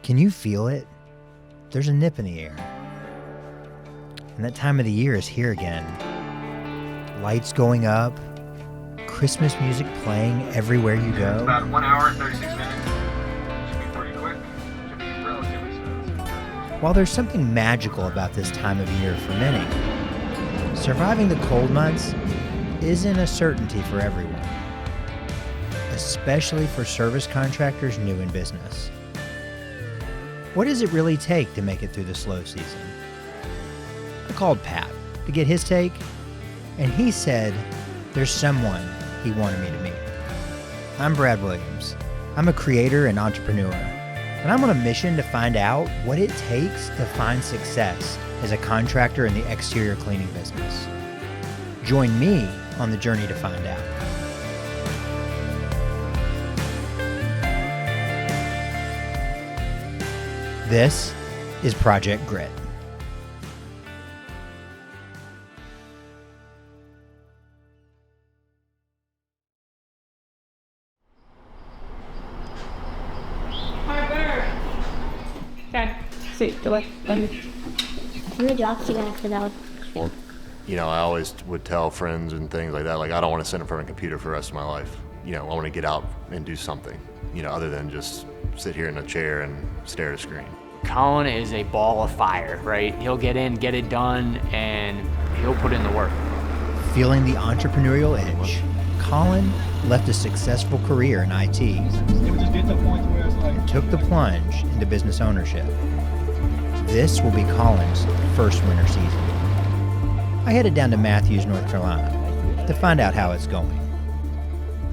Can you feel it? There's a nip in the air. And that time of the year is here again. Lights going up, Christmas music playing everywhere you go. It's about 1 hour, 36 minutes. Should be pretty quick. Should be relatively smooth. While there's something magical about this time of year for many, surviving the cold months isn't a certainty for everyone, especially for service contractors new in business. What does it really take to make it through the slow season? I called Pat to get his take, and he said there's someone he wanted me to meet. I'm Brad Williams. I'm a creator and entrepreneur, and I'm on a mission to find out what it takes to find success as a contractor in the exterior cleaning business. Join me on the journey to find out. This is Project Grit. Sí, te voy. How many jobs you gonna put out? You know, I always would tell friends and things like that, like, I don't want to sit in front of a computer for the rest of my life. You know, I want to get out and do something, you know, other than just sit here in a chair and stare at a screen. Colin is a ball of fire, right? He'll get in, get it done, and he'll put in the work. Feeling the entrepreneurial itch, Colin left a successful career in IT and took the plunge into business ownership. This will be Colin's first winter season. I headed down to Matthews, North Carolina to find out how it's going.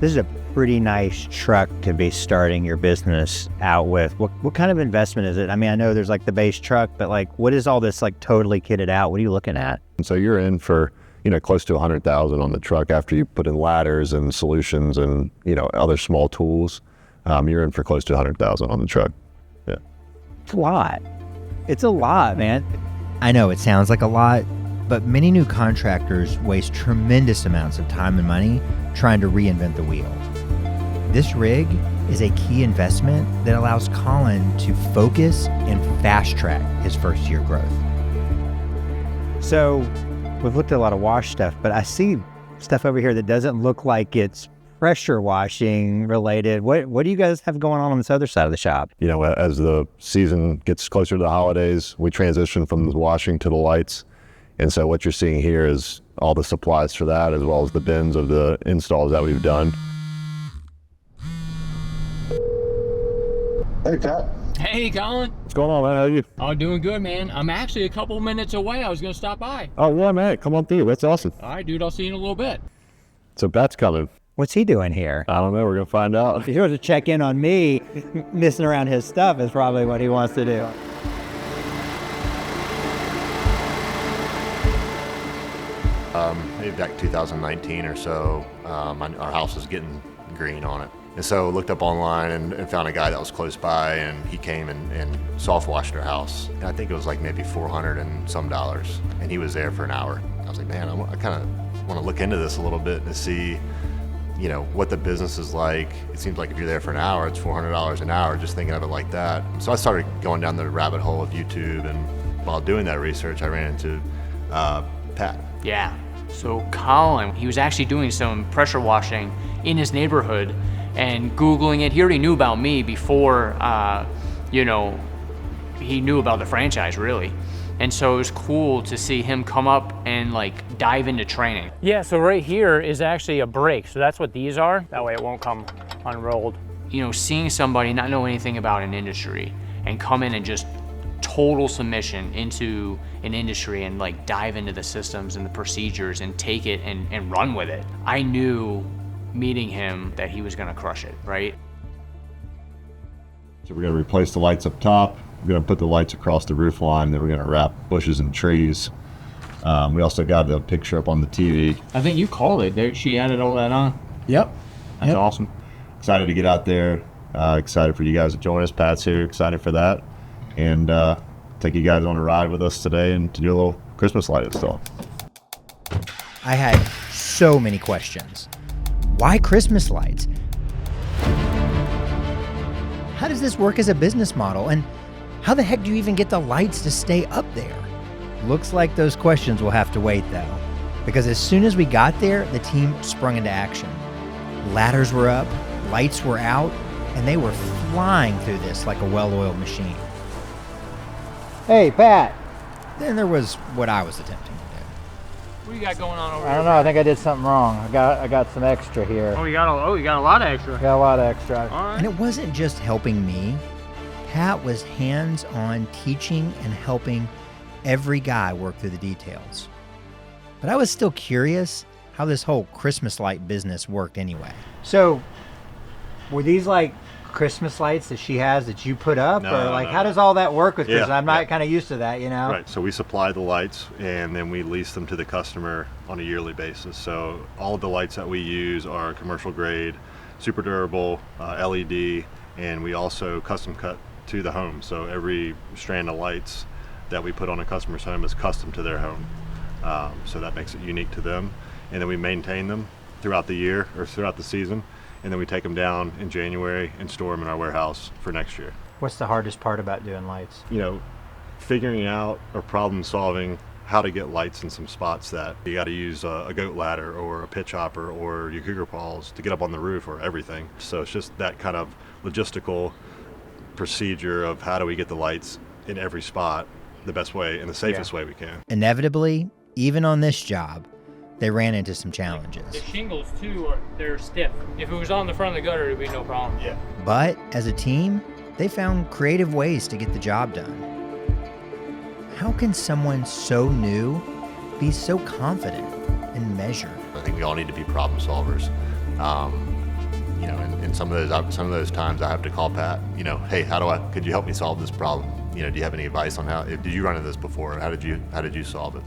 This is a pretty nice truck to be starting your business out with. What kind of investment is it? I mean, I know there's like the base truck, but like, what is all this like totally kitted out? What are you looking at? And so you're in for, you know, close to 100,000 on the truck after you put in ladders and solutions and, you know, other small tools. You're in for close to 100,000 on the truck. Yeah. It's a lot. It's a lot, man. I know it sounds like a lot, but many new contractors waste tremendous amounts of time and money trying to reinvent the wheel. This rig is a key investment that allows Colin to focus and fast track his first year growth. So we've looked at a lot of wash stuff, but I see stuff over here that doesn't look like it's pressure washing related. What do you guys have going on this other side of the shop? You know, as the season gets closer to the holidays, we transition from the washing to the lights. And so what you're seeing here is all the supplies for that, as well as the bins of the installs that we've done. Hey, Pat. Hey, Colin. What's going on, man? How are you? Oh, doing good, man. I'm actually a couple minutes away. I was going to stop by. Oh, yeah, man. Come on through. That's awesome. All right, dude. I'll see you in a little bit. So Pat's coming. What's he doing here? I don't know. We're going to find out. If he were to check in on me, messing around his stuff is probably what he wants to do. Maybe back 2019 or so, our house was getting green on it. And so looked up online and found a guy that was close by, and he came and soft washed our house. And I think it was like maybe $400 and some, and he was there for an hour. I was like, man, I kind of want to look into this a little bit to see, you know, what the business is like. It seems like if you're there for an hour, it's $400 an hour, just thinking of it like that. So I started going down the rabbit hole of YouTube, and while doing that research, I ran into Pat. Yeah. So Colin, he was actually doing some pressure washing in his neighborhood and Googling it. He already knew about me before, you know, he knew about the franchise, really. And so it was cool to see him come up and like dive into training. Yeah, so right here is actually a brake. So that's what these are. That way it won't come unrolled. You know, seeing somebody not know anything about an industry and come in and just total submission into an industry and like dive into the systems and the procedures and take it and run with it. I knew meeting him that he was gonna crush it, right? So we're going to replace the lights up top. We're going to put the lights across the roof line. Then we're going to wrap bushes and trees. We also got the picture up on the TV. I think you called it. She added all that on. Yep. That's awesome. Excited to get out there. Excited for you guys to join us. Pat's here. Excited for that. And take you guys on a ride with us today and to do a little Christmas light install. I had so many questions. Why Christmas lights? How does this work as a business model? And How the heck do you even get the lights to stay up there? Looks like those questions will have to wait though, because as soon as we got there, the team sprung into action. Ladders were up, lights were out, and they were flying through this like a well-oiled machine. Hey, Pat. Then there was what I was attempting to do. What do you got going on over I there? don't know. I think I did something wrong. I got some extra here. You got a lot of extra. Got a lot of extra. All right. And it wasn't just helping me. Pat was hands-on teaching and helping every guy work through the details. But I was still curious how this whole Christmas light business worked anyway. So, were these like Christmas lights that she has that you put up? No, or like, no, how no. does all that work with Christmas? Yeah, I'm not yeah. kind of used to that, you know? Right, so we supply the lights and then we lease them to the customer on a yearly basis. So all of the lights that we use are commercial grade, super durable, LED, and we also custom cut to the home. So every strand of lights that we put on a customer's home is custom to their home. So that makes it unique to them. And then we maintain them throughout the year or throughout the season. And then we take them down in January and store them in our warehouse for next year. What's the hardest part about doing lights? You know, figuring out or problem solving how to get lights in some spots that you got to use a goat ladder or a pitch hopper or your cougar paws to get up on the roof or everything. So it's just that kind of logistical procedure of how do we get the lights in every spot the best way and the safest way we can. Inevitably, even on this job, they ran into some challenges. The shingles too, they're stiff. If it was on the front of the gutter, it'd be no problem. Yeah. But as a team, they found creative ways to get the job done. How can someone so new be so confident and measured? I think we all need to be problem solvers. You know, and some of those times I have to call Pat, you know, hey, could you help me solve this problem? You know, do you have any advice on did you run into this before? How did you solve it?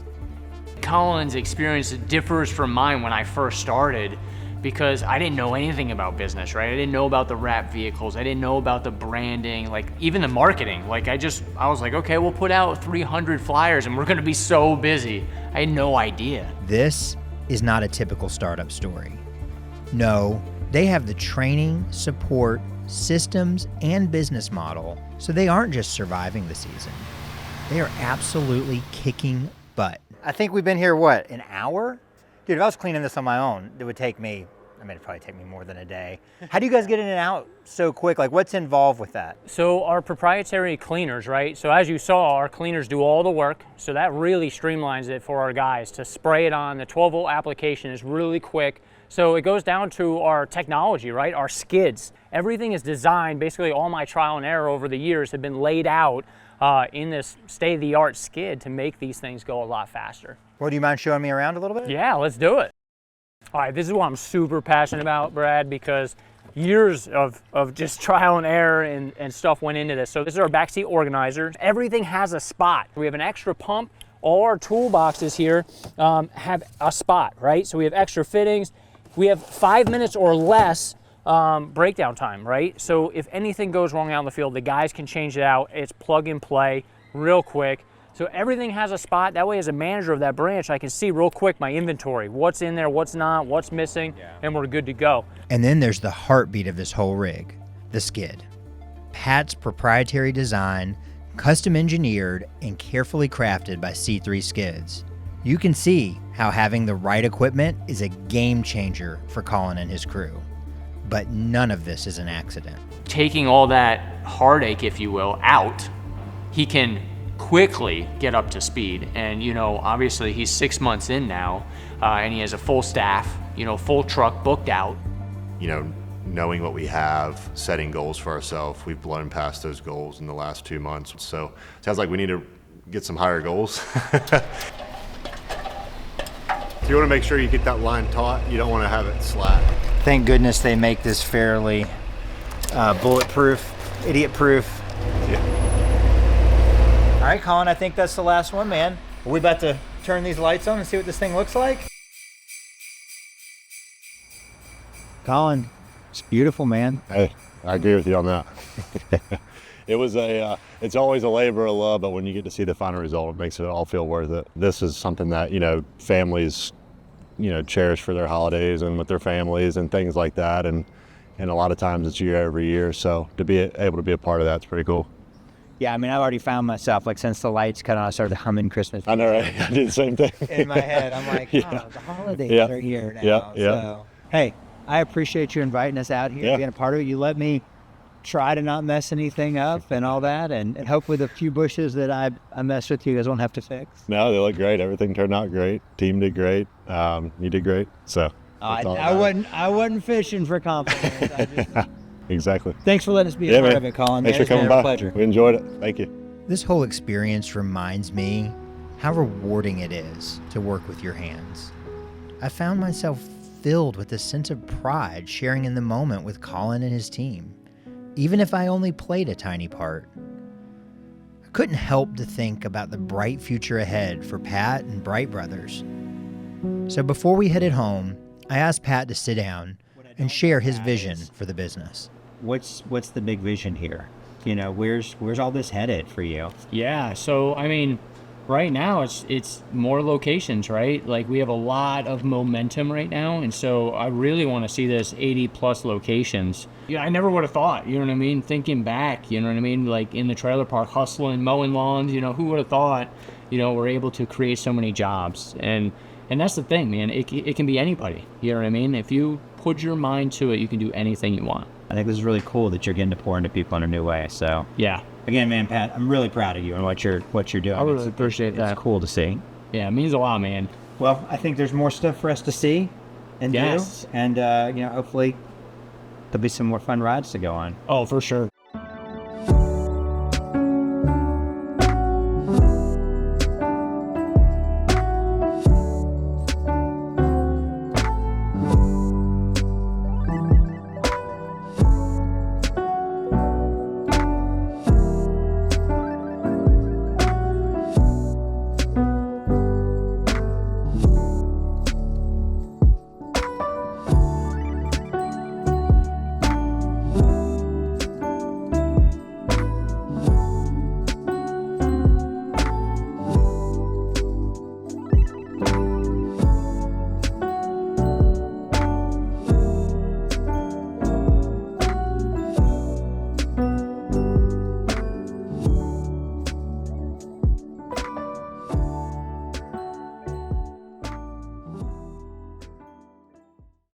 Colin's experience differs from mine when I first started because I didn't know anything about business, right? I didn't know about the wrap vehicles. I didn't know about the branding, like even the marketing. Like I was like, okay, we'll put out 300 flyers and we're gonna be so busy. I had no idea. This is not a typical startup story. No, they have the training, support, systems, and business model, so they aren't just surviving the season. They are absolutely kicking butt. I think we've been here, what, an hour? Dude, if I was cleaning this on my own, it would take me, it'd probably take me more than a day. How do you guys get in and out so quick? Like, what's involved with that? So our proprietary cleaners, right? So as you saw, our cleaners do all the work. So that really streamlines it for our guys to spray it on. The 12-volt application is really quick. So it goes down to our technology, right? Our skids. Everything is designed, basically all my trial and error over the years have been laid out in this state-of-the-art skid to make these things go a lot faster. Well, do you mind showing me around a little bit? Yeah, let's do it. All right, this is what I'm super passionate about, Brad, because years of just trial and error and stuff went into this. So this is our backseat organizer. Everything has a spot. We have an extra pump. All our toolboxes here have a spot, right? So we have extra fittings. We have 5 minutes or less breakdown time, right? So if anything goes wrong out in the field, the guys can change it out. It's plug and play real quick. So everything has a spot. That way, as a manager of that branch, I can see real quick my inventory, what's in there, what's not, what's missing, and we're good to go. And then there's the heartbeat of this whole rig, the skid. Pat's proprietary design, custom engineered, and carefully crafted by C3 Skids. You can see how having the right equipment is a game changer for Colin and his crew. But none of this is an accident. Taking all that heartache, if you will, out, he can quickly get up to speed. And, you know, obviously he's 6 months in now, and he has a full staff, you know, full truck booked out. You know, knowing what we have, setting goals for ourselves, we've blown past those goals in the last 2 months. So it sounds like we need to get some higher goals. You want to make sure you get that line taut. You don't want to have it slack. Thank goodness they make this fairly bulletproof, idiot-proof. Yeah. All right, Colin, I think that's the last one, man. Are we about to turn these lights on and see what this thing looks like? Colin, it's beautiful, man. Hey, I agree with you on that. It's always a labor of love, but when you get to see the final result, it makes it all feel worth it. This is something that, you know, families, you know, cherish for their holidays and with their families and things like that. And a lot of times it's year over year. So to be able to be a part of that's pretty cool. Yeah, I mean, I already found myself, like, since the lights cut on, I started humming Christmas I know, right? I did the same thing. in my head. I'm like, Yeah. oh, the holidays Yeah. are here now. Yeah, yeah. So, hey, I appreciate you inviting us out here, Yeah. being a part of it. You let me try to not mess anything up and all that, and hopefully the few bushes that I messed with, you guys won't have to fix. No, they look great. Everything turned out great. Team did great. You did great. So that's all that matters. I wasn't fishing for compliments. I just, Exactly. thanks for letting us be Yeah, a part man. of it, Colin. Thanks Man, for it's been coming a by. pleasure. We enjoyed it. Thank you. This whole experience reminds me how rewarding it is to work with your hands. I found myself filled with a sense of pride sharing in the moment with Colin and his team, even if I only played a tiny part. I couldn't help to think about the bright future ahead for Pat and Bright Brothers. So before we headed home, I asked Pat to sit down and share his vision for the business. What's the big vision here? You know, where's all this headed for you? Yeah, so I mean, right now it's more locations, right? Like we have a lot of momentum right now, and so I really want to see this 80 plus locations. Yeah, I never would have thought, you know what I mean? Thinking back, you know what I mean? Like in the trailer park, hustling, mowing lawns, you know, who would have thought, you know, we're able to create so many jobs. And that's the thing, man. It can be anybody, you know what I mean? If you put your mind to it, you can do anything you want. I think this is really cool that you're getting to pour into people in a new way. So Yeah. again, man, Pat, I'm really proud of you and what you're doing. I really appreciate that. It's cool to see. Yeah, it means a lot, man. Well, I think there's more stuff for us to see and Yes. do, and you know, hopefully there'll be some more fun rides to go on. Oh, for sure.